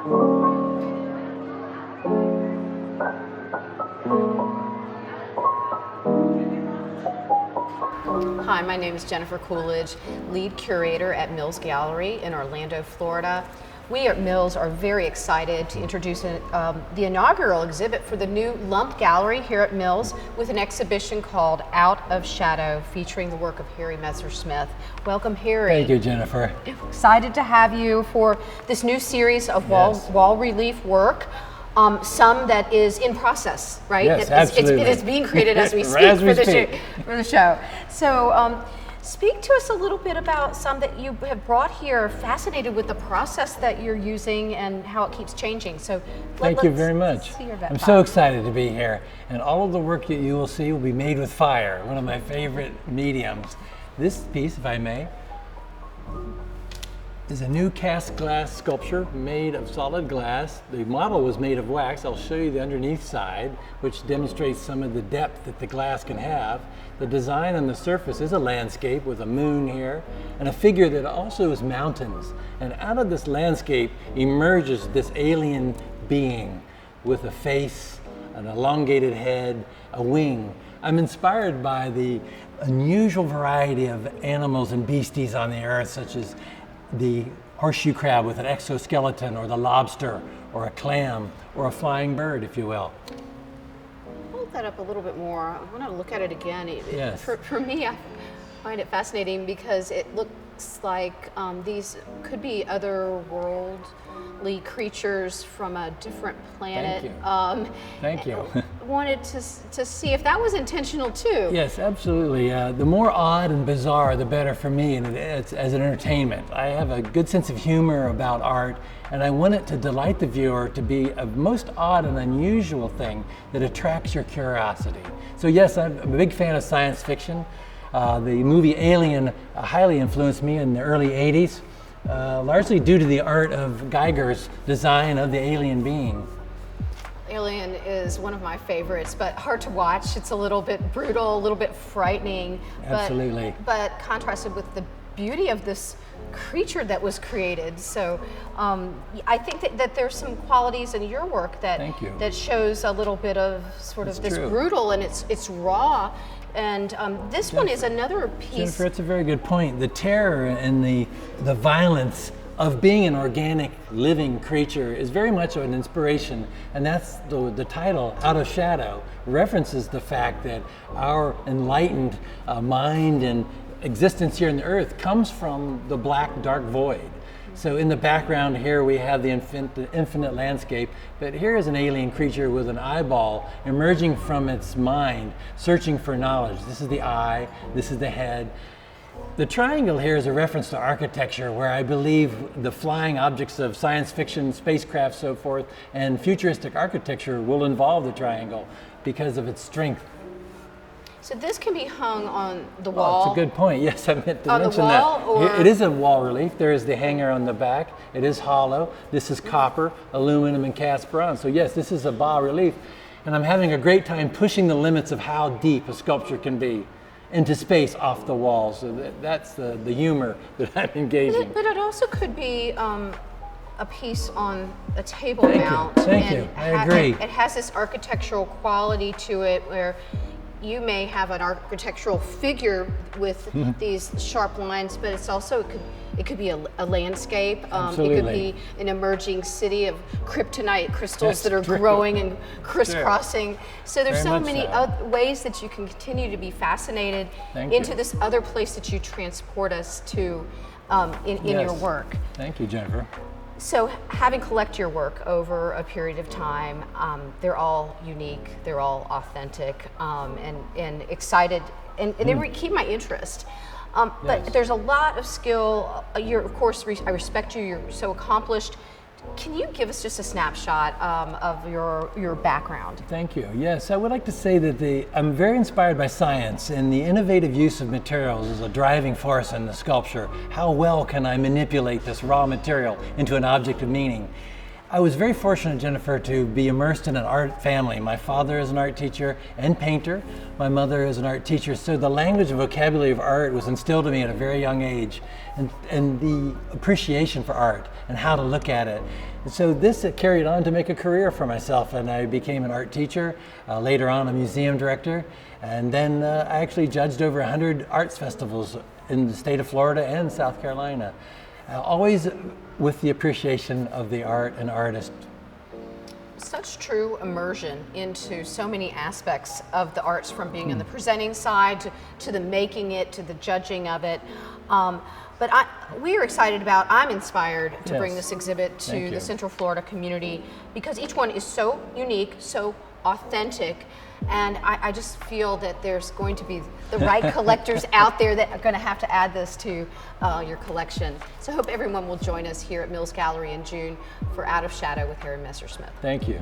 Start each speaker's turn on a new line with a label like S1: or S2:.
S1: Hi, my name is Jennifer Coolidge, lead curator at Mills Gallery in Orlando, Florida. We at Mills are very excited to introduce the inaugural exhibit for the new Lump Gallery here at Mills with an exhibition called Out of Shadow, featuring the work of Harry Messersmith. Welcome, Harry.
S2: Thank you, Jennifer.
S1: Excited to have you for this new series of wall relief work. Some that is in process, right?
S2: Yes, absolutely.
S1: It is being created as we speak, for the show. So speak to us a little bit about some that you have brought here, fascinated with the process that you're using and how it keeps changing. So
S2: Thank you very much. I'm so excited to be here. And all of the work that you will see will be made with fire, one of my favorite mediums. This piece, if I may, is a new cast glass sculpture made of solid glass. The model was made of wax. I'll show you the underneath side, which demonstrates some of the depth that the glass can have. The design on the surface is a landscape with a moon here and a figure that also is mountains. And out of this landscape emerges this alien being with a face, an elongated head, a wing. I'm inspired by the unusual variety of animals and beasties on the earth, such as the horseshoe crab with an exoskeleton, or the lobster, or a clam, or a flying bird, if you will.
S1: Hold that up a little bit more. I want to look at it again.
S2: Yes.
S1: For me, I find it fascinating because it looks like these could be otherworldly creatures from a different planet.
S2: Thank you.
S1: Wanted to see if that was intentional too.
S2: Yes, absolutely. The more odd and bizarre, the better for me, and it's as an entertainment. I have a good sense of humor about art, and I want it to delight the viewer, to be a most odd and unusual thing that attracts your curiosity. So yes, I'm a big fan of science fiction. The movie Alien highly influenced me in the early 80s, largely due to the art of Geiger's design of the alien being.
S1: Alien is one of my favorites, but hard to watch. It's a little bit brutal, a little bit frightening.
S2: Absolutely.
S1: But contrasted with the beauty of this creature that was created. So I think that there's some qualities in your work that shows a little bit of this brutal, and it's raw. And this one is another piece.
S2: Jennifer, it's a very good point. The terror and the violence of being an organic living creature is very much an inspiration, and that's the title, Out of Shadow, references the fact that our enlightened mind and existence here on the earth comes from the black, dark void. So in the background here we have the infinite landscape, but here is an alien creature with an eyeball emerging from its mind, searching for knowledge. This is the eye, this is the head. The triangle here is a reference to architecture, where I believe the flying objects of science fiction, spacecraft, so forth, and futuristic architecture will involve the triangle because of its strength.
S1: So this can be hung on the wall?
S2: That's a good point. Yes, I meant to mention
S1: that.
S2: It is a wall relief. There is the hanger on the back. It is hollow. This is copper, aluminum, and cast bronze. So yes, this is a bas relief. And I'm having a great time pushing the limits of how deep a sculpture can be into space off the wall. So that's the humor that I'm engaging.
S1: But it also could be a piece on a table mount.
S2: Thank you. I agree.
S1: It has this architectural quality to it, where you may have an architectural figure with these sharp lines, but it's also, it could be a landscape. It could be an emerging city of kryptonite crystals that are growing and crisscrossing. So there's so many ways that you can continue to be fascinated into this other place that you transport us to in your work.
S2: Thank you, Jennifer.
S1: So having collected your work over a period of time, they're all unique, they're all authentic, and excited, and they keep my interest. But there's a lot of skill. Of course, I respect you, you're so accomplished. Can you give us just a snapshot of your background?
S2: Thank you. Yes, I would like to say that I'm very inspired by science, and the innovative use of materials is a driving force in the sculpture. How well can I manipulate this raw material into an object of meaning? I was very fortunate, Jennifer, to be immersed in an art family. My father is an art teacher and painter. My mother is an art teacher. So the language and vocabulary of art was instilled in me at a very young age, and the appreciation for art and how to look at it. And so this carried on to make a career for myself, and I became an art teacher, later on a museum director, and then I actually judged over 100 arts festivals in the state of Florida and South Carolina. Always with the appreciation of the art and artist.
S1: Such true immersion into so many aspects of the arts, from being on the presenting side to the making it, to the judging of it. But we're excited about, I'm inspired to bring this exhibit to the Central Florida community, because each one is so unique, so authentic, and I just feel that there's going to be the right collectors out there that are going to have to add this to your collection. So I hope everyone will join us here at Mills Gallery in June for Out of Shadow with Harry Messersmith.
S2: Thank you.